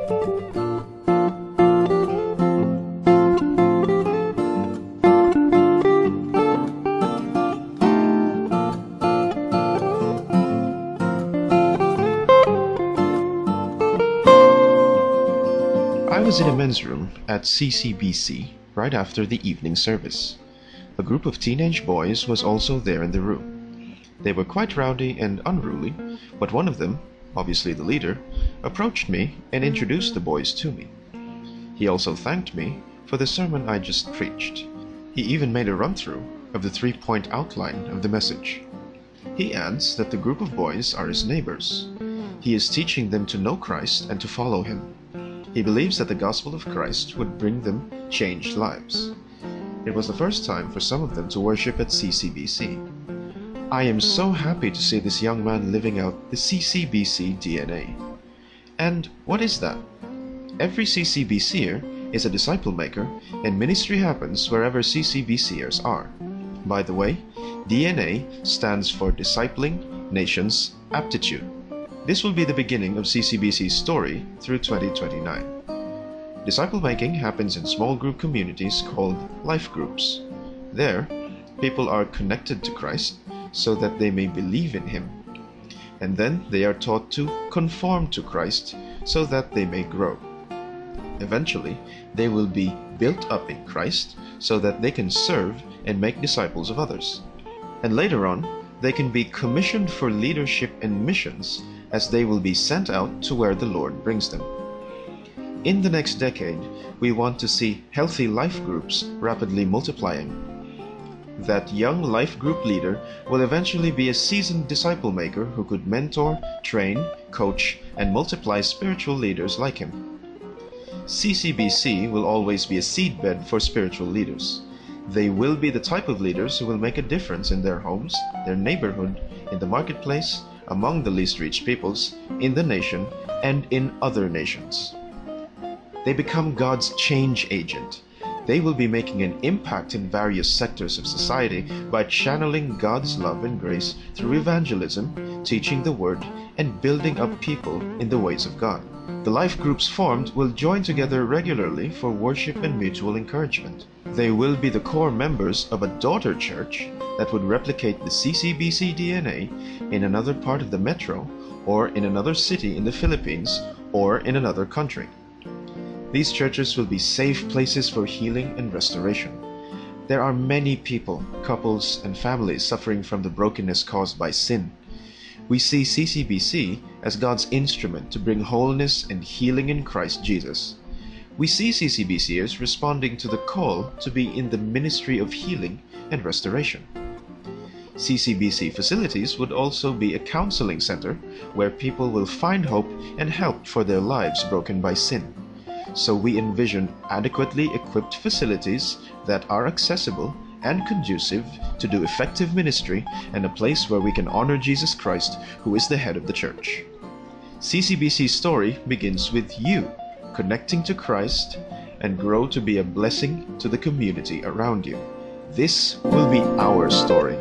I was in a men's room at CCBC right after the evening service. A group of teenage boys was also there in the room. They were quite rowdy and unruly, but one of them, obviously the leader, approached me and introduced the boys to me. He also thanked me for the sermon I just preached. He even made a run-through of the 3-point outline of the message. He adds that the group of boys are his neighbors. He is teaching them to know Christ and to follow him. He believes that the gospel of Christ would bring them changed lives. It was the first time for some of them to worship at CCBC. I am so happy to see this young man living out the CCBC DNA. And what is that? Every CCBCer is a disciple maker, and ministry happens wherever CCBCers are. By the way, DNA stands for Discipling Nations Aptitude. This will be the beginning of CCBC's story through 2029. Disciple making happens in small group communities called life groups. There, people are connected to Christ so that they may believe in him. And then they are taught to conform to Christ so that they may grow. Eventually, they will be built up in Christ so that they can serve and make disciples of others. And later on, they can be commissioned for leadership and missions as they will be sent out to where the Lord brings them. In the next decade, we want to see healthy life groups rapidly multiplying. That young life group leader will eventually be a seasoned disciple maker who could mentor, train, coach, and multiply spiritual leaders like him. CCBC will always be a seedbed for spiritual leaders. They will be the type of leaders who will make a difference in their homes, their neighborhood, in the marketplace, among the least reached peoples, in the nation, and in other nations. They become God's change agent. They will be making an impact in various sectors of society by channeling God's love and grace through evangelism, teaching the word, and building up people in the ways of God. The life groups formed will join together regularly for worship and mutual encouragement. They will be the core members of a daughter church that would replicate the CCBC DNA in another part of the metro, or in another city in the Philippines, or in another country. These churches will be safe places for healing and restoration. There are many people, couples, and families suffering from the brokenness caused by sin. We see CCBC as God's instrument to bring wholeness and healing in Christ Jesus. We see CCBCers responding to the call to be in the ministry of healing and restoration. CCBC facilities would also be a counseling center where people will find hope and help for their lives broken by sin. So we envision adequately equipped facilities that are accessible and conducive to do effective ministry, and a place where we can honor Jesus Christ, who is the head of the church. CCBC's story begins with you connecting to Christ and grow to be a blessing to the community around you. This will be our story.